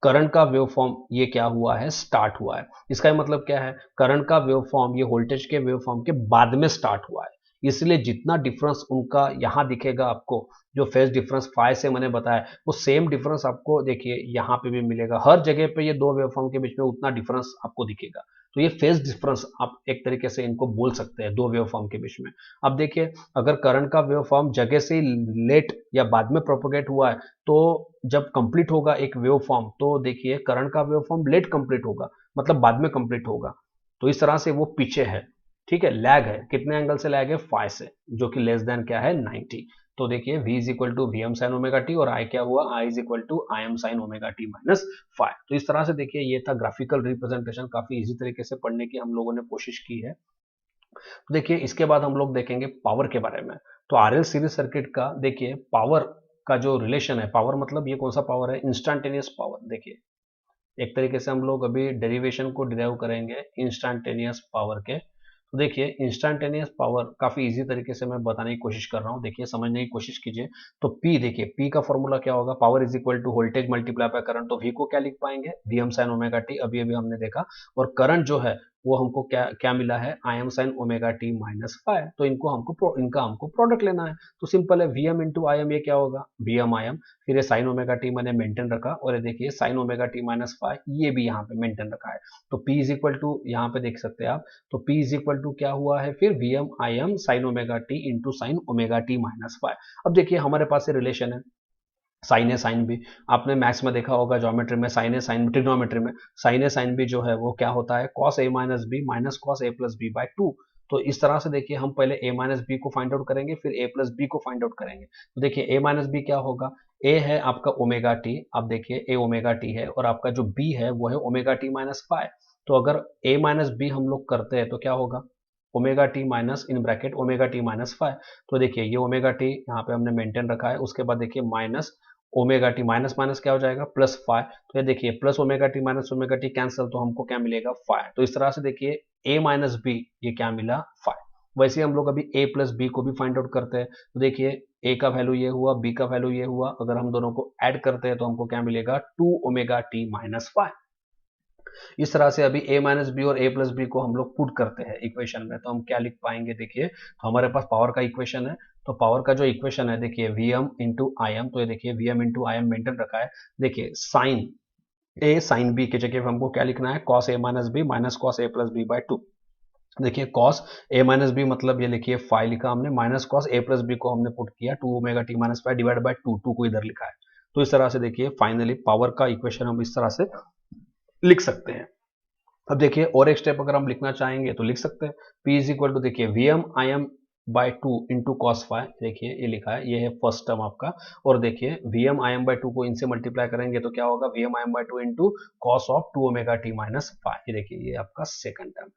करंट का वेवफॉर्म ये क्या हुआ है, स्टार्ट हुआ है। इसका ये मतलब क्या है, करंट का वेवफॉर्म ये वोल्टेज के वेवफॉर्म के बाद में स्टार्ट हुआ है। इसलिए जितना डिफरेंस उनका यहाँ दिखेगा आपको, जो फेज डिफरेंस फाई से मैंने बताया, वो सेम डिफरेंस आपको देखिए यहाँ पे भी मिलेगा। हर जगह पे ये दो वेवफॉर्म के बीच में उतना डिफरेंस आपको दिखेगा। तो ये फेज डिफरेंस आप एक तरीके से इनको बोल सकते हैं दो वेवफॉर्म के बीच में। अब देखिए अगर करंट का वेवफॉर्म जगह से ही लेट या बाद में प्रोपोगेट हुआ है, तो जब कंप्लीट होगा एक वेवफॉर्म, तो देखिए करंट का वेवफॉर्म लेट कंप्लीट होगा, मतलब बाद में कंप्लीट होगा। तो इस तरह से वो पीछे है, ठीक है, लैग है। कितने एंगल से लैग है, फाई से, जो कि लेस देन क्या है, 90। तो देखिए V is equal to V M sine omega T, और I क्या हुआ, I is equal to I M sine omega T -5। तो इस तरह से देखिए ये था ग्राफिकल रिप्रेजेंटेशन। काफी इजी तरीके से पढ़ने की हम लोगों ने कोशिश की है। तो देखिए इसके बाद हम लोग देखेंगे पावर के बारे में। तो आरएल सीरीज सर्किट का देखिए पावर का जो रिलेशन है, पावर मतलब ये कौन सा पावर है, इंस्टेंटेनियस पावर। देखिए एक तरीके से हम लोग अभी डेरिवेशन को डिराइव करेंगे इंस्टेंटेनियस पावर के। तो देखिए इंस्टेंटेनियस पावर काफी इजी तरीके से मैं बताने की कोशिश कर रहा हूँ, देखिए समझने की कोशिश कीजिए। तो P देखिए P का फॉर्मूला क्या होगा, power is equal to voltage multiply by current. तो V को क्या लिख पाएंगे, V M sine omega T, अभी अभी हमने देखा। और करंट जो है वो हमको क्या क्या मिला है, I M sine omega T minus five. तो इनका हमको प्रोडक्ट लेना है। तो सिंपल है, V M into I M, ये क्या होगा, वी एम आई एम, फिर ये साइन ओमेगा टी मैंने मेंटेन रखा, और ये देखिए sine omega T minus five ये भी यहाँ पे मेंटेन रखा है। तो P इज इक्वल टू, यहाँ पे देख सकते हैं आप, तो P इज इक्वल टू क्या हुआ है फिर, V M I M sine omega T into sine omega T minus five. अब देखिए हमारे पास ये रिलेशन है, साइन ए साइन बी। आपने मैथ्स में देखा होगा, ज्योमेट्री में sine A sine B, trigonometry में साइन ए साइन बी जो है वो क्या होता है, cos A minus B minus cos A plus B by two. तो इस तरह से देखिए हम पहले a माइनस बी को फाइंड आउट करेंगे, फिर a प्लस बी को फाइंड आउट करेंगे। तो देखिए a माइनस बी क्या होगा, a है आपका ओमेगा टी, अब देखिए a ओमेगा टी है, और आपका जो b है वो है ओमेगा टी माइनस फाइव। तो अगर a माइनस बी हम लोग करते हैं तो क्या होगा, omega T minus in bracket omega T minus five. तो देखिए ये ओमेगा टी यहाँ पे हमने मेंटेन रखा है, उसके बाद देखिए minus omega T, minus minus क्या हो जाएगा, प्लस फाइव। तो ये देखिए plus omega T minus omega T cancel, तो हमको क्या मिलेगा, फाइव। तो इस तरह से देखिए ए माइनस बी ये क्या मिला, फाइव। वैसे हम लोग अभी ए प्लस बी को भी फाइंड आउट करते हैं। तो देखिए ए का वैल्यू ये हुआ, बी का वैल्यू ये हुआ, अगर हम दोनों को ऐड करते हैं तो हमको क्या मिलेगा, two omega T minus five. इस तरह से अभी a माइनस बी और a प्लस बी को हम लोग पुट करते हैं इक्वेशन में, तो हम क्या लिख पाएंगे, देखिए तो हमारे पास पावर का इक्वेशन है। तो पावर का जो इक्वेशन है देखिए V M into I M, तो ये देखिए V M into I M maintain रखा है। देखिए साइन ए साइन बी की जगह हमको क्या लिखना है, cos A minus B minus cos A plus B by two. देखिए कॉस ए माइनस बी मतलब ये लिखिए फाइव लिखा हमने, minus cos A plus B को हमने पुट किया two omega T minus five divide by two, two को इधर लिखा है। तो इस तरह से देखिए फाइनली पावर का इक्वेशन हम इस तरह से लिख सकते हैं। अब देखिए और एक स्टेप अगर हम लिखना चाहेंगे तो लिख सकते हैं, P इज इक्वल टू देखिए V M I M by two into cos five. देखिए ये लिखा है, ये है फर्स्ट टर्म आपका। और देखिए V M I M by two को इनसे मल्टीप्लाई करेंगे तो क्या होगा, V M I M by two into cos of two omega T minus five. ये देखिए ये आपका सेकंड टर्म।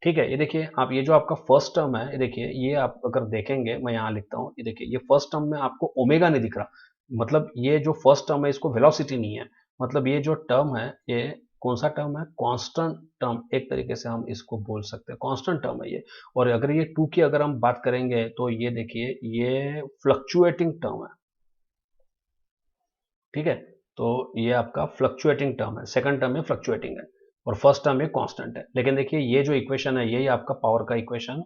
ठीक है, ये देखिए आप, ये जो आपका फर्स्ट टर्म है, ये देखिए ये आप अगर देखेंगे, मैं यहाँ लिखता हूँ, ये देखिए ये फर्स्ट टर्म में आपको ओमेगा नहीं दिख रहा, मतलब ये जो फर्स्ट टर्म है इसको वेलोसिटी नहीं है। मतलब ये जो टर्म है ये कौन सा टर्म है, कांस्टेंट टर्म, एक तरीके से हम इसको बोल सकते हैं, कांस्टेंट टर्म है ये। और अगर ये टू की अगर हम बात करेंगे तो ये देखिए ये फ्लक्चुएटिंग टर्म है। ठीक है, तो ये आपका फ्लक्चुएटिंग टर्म है, सेकंड टर्म में फ्लक्चुएटिंग है और फर्स्ट टर्म में कांस्टेंट है। लेकिन देखिए ये जो इक्वेशन है यही आपका पावर का इक्वेशन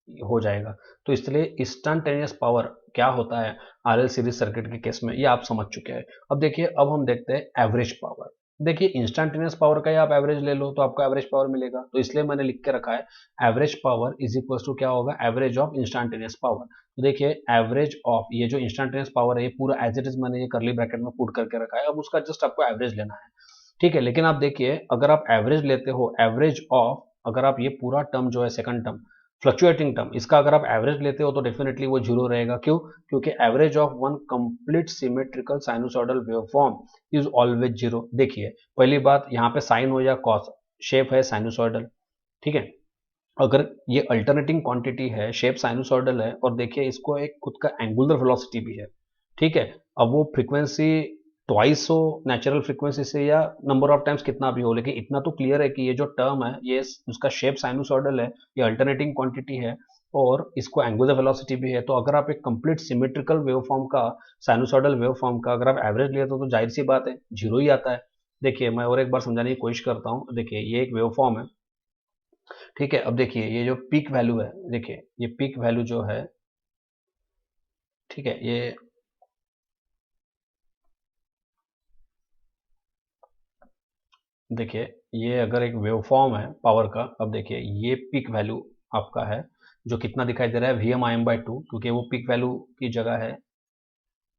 हो जाएगा। तो इसलिए इंस्टेंटेनियस पावर क्या होता है आरएल सीरीज सर्किट के केस में, ये आप समझ चुके हैं। अब देखिए अब हम देखते हैं एवरेज पावर। देखिए इंस्टेंटेनियस पावर का ही आप एवरेज ले लो तो आपको एवरेज पावर मिलेगा, तो इसलिए मैंने लिख के रखा है average power is equal to क्या होगा, एवरेज ऑफ इंस्टेंटेनियस पावर। तो देखिए एवरेज ऑफ ये जो इंस्टेंटेनियस पावर है ये पूरा एज इट इज मैंने ये करली ब्रैकेट में पुट करके रखा है, अब उसका जस्ट आपको एवरेज लेना है। ठीक है, लेकिन आप देखिए अगर आप एवरेज लेते हो, एवरेज ऑफ, अगर आप ये पूरा टर्म जो है सेकंड टर्म फ्लक्चुएटिंग टर्म, इसका अगर आप एवरेज लेते हो तो डेफिनेटली वो जीरो रहेगा। क्यों, क्योंकि average of one complete symmetrical sinusoidal waveform is always zero. देखिए पहली बात, यहाँ पे साइन हो या कॉस, शेप है साइनोसॉइडल। ठीक है, अगर ये अल्टरनेटिंग क्वांटिटी है, शेप साइनोसॉइडल है, और देखिए इसको एक खुद का एंगुलर वेलोसिटी भी है। ठीक है, अब वो फ्रीक्वेंसी ट्वाइस हो नेचुरल फ्रीक्वेंसी से या नंबर ऑफ टाइम्स कितना भी हो, लेकिन इतना तो क्लियर है कि ये जो टर्म है ये उसका शेप साइनोसॉइडल है, ये अल्टरनेटिंग क्वांटिटी है और इसको एंगुलर वेलोसिटी भी है। तो अगर आप एक कंप्लीट सिमेट्रिकल वेवफॉर्म का, साइनोसॉइडल वेवफॉर्म का अगर आप एवरेज लेते हो तो जाहिर सी बात है जीरो ही आता है। देखिए मैं और एक बार समझाने की कोशिश करता हूँ। देखिए ये एक वेवफॉर्म है, ठीक है। अब देखिए ये जो पीक वैल्यू है, देखिए ये पीक वैल्यू जो है, ठीक है, ये देखिए ये अगर एक वेवफॉर्म है पावर का, अब देखिए ये पीक वैल्यू आपका है जो कितना दिखाई दे रहा है, V M I M by two, क्योंकि वो पीक वैल्यू की जगह है।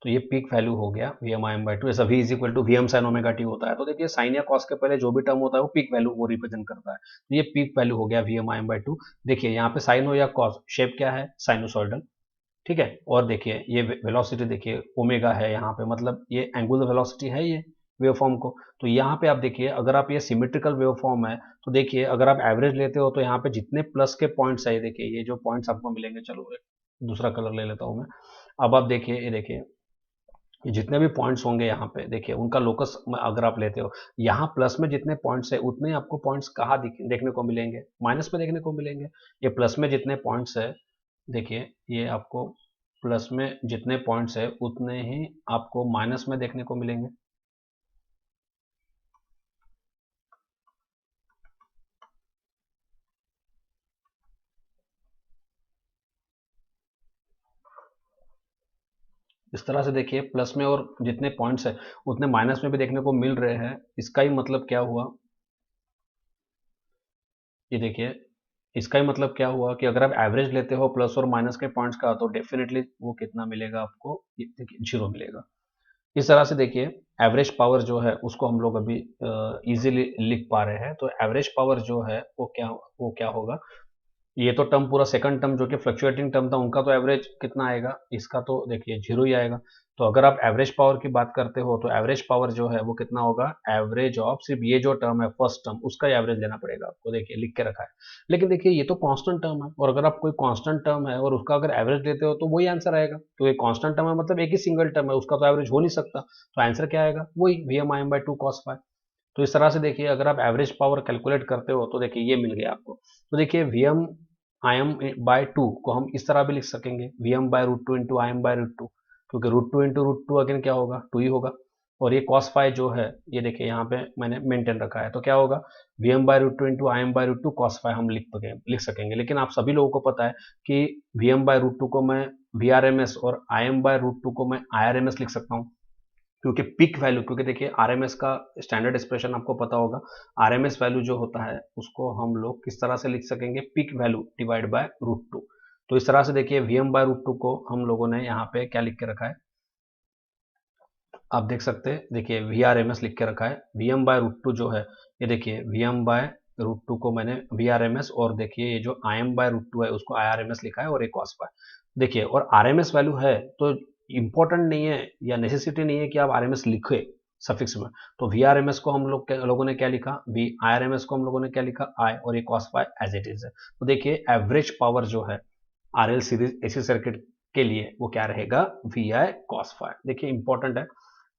तो ये पीक वैल्यू हो गया V M I M by two, जैसा V is equal to V M sine omega T होता है। तो देखिए साइन या कॉस के पहले जो भी टर्म होता है वो पीक वैल्यू वो रिप्रेजेंट करता है। तो ये पीक वैल्यू हो गया V M I M by two. देखिए यहाँ पे साइन हो या कॉस, शेप क्या है, साइनोसॉइडल। ठीक है, और देखिए ये वेलोसिटी देखिए ओमेगा है यहाँ पे, मतलब ये एंगुलर वेलोसिटी है, ये वेवफॉर्म को। तो यहाँ पे आप देखिए, अगर आप ये सिमेट्रिकल वेवफॉर्म है तो देखिए अगर आप एवरेज लेते हो तो यहाँ पे जितने प्लस के पॉइंट्स है, देखिए ये जो पॉइंट्स आपको मिलेंगे, चलो एक दूसरा कलर ले लेता हूँ मैं। अब आप देखिए, ये देखिए ये जितने भी पॉइंट्स होंगे यहाँ पे देखिए उनका लोकस अगर आप लेते हो, यहाँ प्लस में जितने पॉइंट्स है उतने आपको पॉइंट्स कहाँ देखने को मिलेंगे, माइनस में देखने को मिलेंगे। ये प्लस में जितने पॉइंट्स है, देखिए ये आपको प्लस में जितने पॉइंट्स है उतने ही आपको माइनस में देखने को मिलेंगे। इस तरह से देखिए प्लस में और जितने पॉइंट्स है उतने माइनस में भी देखने को मिल रहे हैं। इसका ही मतलब क्या हुआ, ये देखिए इसका ही मतलब क्या हुआ कि अगर आप एवरेज लेते हो प्लस और माइनस के पॉइंट्स का तो डेफिनेटली वो कितना मिलेगा आपको, ये देखिए 0 मिलेगा। इस तरह से देखिए एवरेज पावर जो है उसको हम लोग अभी इजीली लिख पा रहे हैं। तो एवरेज पावर जो है वो क्या होगा, ये तो टर्म पूरा सेकंड टर्म जो कि फ्लक्चुएटिंग टर्म था उनका तो एवरेज कितना आएगा, इसका तो देखिए 0 ही आएगा। तो अगर आप एवरेज पावर की बात करते हो तो एवरेज पावर जो है वो कितना होगा, एवरेज ऑफ सिर्फ ये जो टर्म है फर्स्ट टर्म उसका एवरेज लेना पड़ेगा आपको, देखिए लिख के रखा है। लेकिन देखिए ये तो कांस्टेंट टर्म है, और अगर आप कोई कांस्टेंट टर्म है और उसका अगर एवरेज लेते हो तो वही आंसर आएगा, क्योंकि कांस्टेंट टर्म है मतलब एक ही सिंगल टर्म है, उसका तो एवरेज हो नहीं सकता। तो आंसर क्या आएगा, वही VMIM/2 cos फाई। तो इस तरह से देखिए अगर आप एवरेज पावर कैलकुलेट करते हो तो देखिए ये मिल गया आपको। तो देखिए VMIM/2 को हम इस तरह भी लिख सकेंगे, VM/√2 इंटू IM/√2, क्योंकि √2 इंटू √2 अगेन क्या होगा, 2 ही होगा। और ये cos फाई जो है ये देखिए यहाँ पे मैंने मेंटेन रखा है, तो क्या होगा VM/√2 into IM/√2 cos phi हम लिख सकेंगे। लेकिन आप सभी लोगों को पता है कि VM/√2 को मैं VRMS और IM/√2 को मैं IRMS लिख सकता हूँ, क्योंकि पिक वैल्यू, क्योंकि देखिए आरएमएस का स्टैंडर्ड एक्सप्रेशन आपको पता होगा, आरएमएस वैल्यू जो होता है उसको हम लोग किस तरह से लिख सकेंगे, पिक वैल्यू डिवाइड बाय √2। तो इस तरह से देखिए VM/√2 को हम लोगों ने यहाँ पे क्या लिख के रखा है, आप देख सकते हैं, देखिए VRMS लिख के रखा है। VM/√2 जो है ये देखिए VM/√2 को मैंने VRMS, और देखिए ये जो IM/√2 है उसको IRMS लिखा है, और एक cos फाई देखिए। और RMS वैल्यू है तो इंपॉर्टेंट नहीं है या नेसेसिटी नहीं है कि आप RMS लिखे सफिक्स में। तो VRMS को हम लोगों ने क्या लिखा, IRMS को हम लोगों ने क्या लिखा, I, और ये cos phi as it is है। तो देखिए एवरेज पावर जो है RL सीरीज AC सर्किट के लिए वो क्या रहेगा, VI cos फाई। देखिए इंपॉर्टेंट है।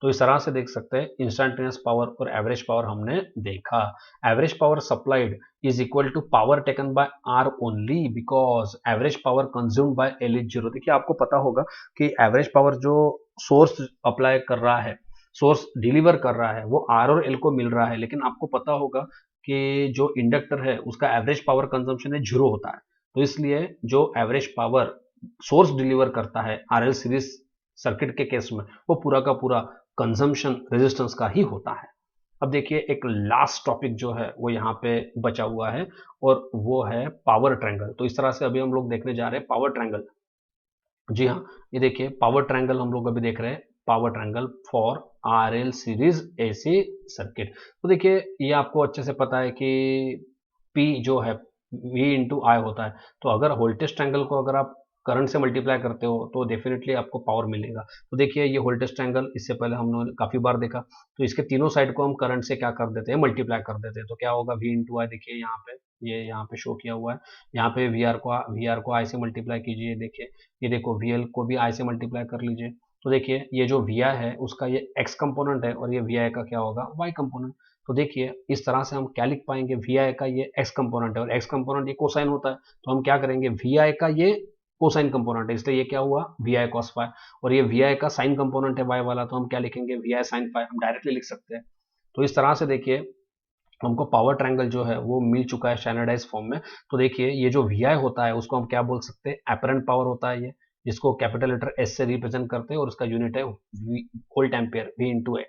तो इस तरह से देख सकते हैं इंस्टेंटेनियस पावर और एवरेज पावर हमने देखा। Average power supplied is equal to power taken by R only because average power consumed by L is 0। देखिए आपको पता होगा कि एवरेज पावर जो सोर्स अप्लाई कर रहा है, सोर्स डिलीवर कर रहा है, वो R और L को मिल रहा है। लेकिन आपको पता होगा कि जो इंडक्टर है उसका एवरेज पावर कंजम्पशन है 0 होता है। तो इसलिए जो एवरेज पावर सोर्स डिलीवर करता है RL सीरीज सर्किट के केस में, वो पूरा का पूरा कंजम्पशन रेजिस्टेंस का ही होता है। अब देखिए एक लास्ट टॉपिक जो है वो यहाँ पे बचा हुआ है, और वो है पावर ट्रायंगल। तो इस तरह से अभी हम लोग देखने जा रहे हैं पावर ट्रायंगल। जी हाँ, ये देखिए पावर ट्रायंगल हम लोग अभी देख रहे हैं, power triangle for RL series AC circuit. तो देखिए ये आपको अच्छे से पता है कि P जो है V इंटू आई होता है। तो अगर वोल्टेज ट्रायंगल को अगर आप करंट से मल्टीप्लाई करते हो तो डेफिनेटली आपको पावर मिलेगा। तो देखिए ये वोल्टेज ट्रायंगल इससे पहले हमने काफी बार देखा। तो इसके तीनों साइड को हम करंट से क्या कर देते हैं, मल्टीप्लाई कर देते हैं। तो क्या होगा, V इंटू आई, देखिए यहाँ पे ये यहाँ पे शो किया हुआ है। यहाँ पे वी आर को आई से मल्टीप्लाई कीजिए, देखिए ये देखो VL को भी आई से मल्टीप्लाई कर लीजिए। तो देखिए ये जो VI है उसका ये x कंपोनेंट है, और ये VI का क्या होगा, y कंपोनेंट। तो देखिए इस तरह से हम क्या लिख पाएंगे, VI का ये x कंपोनेंट है, और x कंपोनेंट ये कोसाइन होता है। तो हम क्या करेंगे, VI का ये कोसाइन कंपोनेंट है, इसलिए ये क्या हुआ, VI cos फाई। और ये VI का साइन कंपोनेंट है y वाला, तो हम क्या लिखेंगे, VI sin फाई। हम डायरेक्टली लिख सकते हैं। तो इस तरह से देखिए हमको पावर ट्रायंगल जो है वो मिल चुका है स्टैंडर्डाइज फॉर्म में। तो देखिए ये जो VI होता है उसको हम क्या बोल सकते हैं, एपरेंट पावर होता है ये, जिसको कैपिटल लेटर S से रिप्रेजेंट करते हैं, और उसका यूनिट है वोल्ट एम्पियर, V इंटू ए।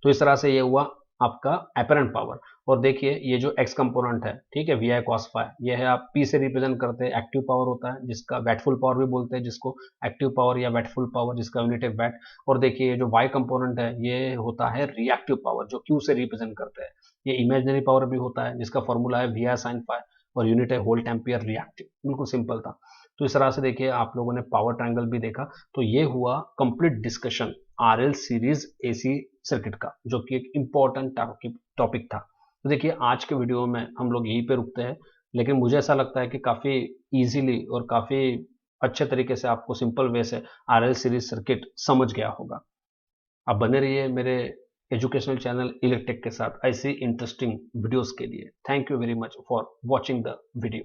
तो इस तरह से ये हुआ आपका एपरेंट पावर। और देखिए ये जो x कंपोनेंट है, ठीक है, VI cos फाई, ये है आप P से रिप्रेजेंट करते हैं, एक्टिव पावर होता है जिसका वैटफुल पावर भी बोलते हैं, जिसको एक्टिव पावर या वैटफुल पावर जिसका यूनिट है वैट। और देखिए ये जो y कंपोनेंट है ये होता है रिएक्टिव पावर, जो Q से रिप्रेजेंट करते हैं। ये इमेजिनरी पावर भी होता है जिसका फॉर्मूला है VI sin फाई, और यूनिट है वोल्ट एम्पियर रिएक्टिव। बिल्कुल सिंपल था। तो इस तरह से देखिए आप लोगों ने पावर ट्रायंगल भी देखा। तो ये हुआ complete discussion RL series AC circuit का, जो कि एक इम्पॉर्टेंट टॉपिक था। तो देखिए आज के वीडियो में हम लोग यहीं पे रुकते हैं, लेकिन मुझे ऐसा लगता है कि काफ़ी इजीली और काफ़ी अच्छे तरीके से आपको सिंपल वे से आरएल सीरीज सर्किट समझ गया होगा। आप बने रहिए मेरे एजुकेशनल चैनल इलेक्टेक के साथ ऐसी इंटरेस्टिंग वीडियोस के लिए। Thank you very much for watching the video.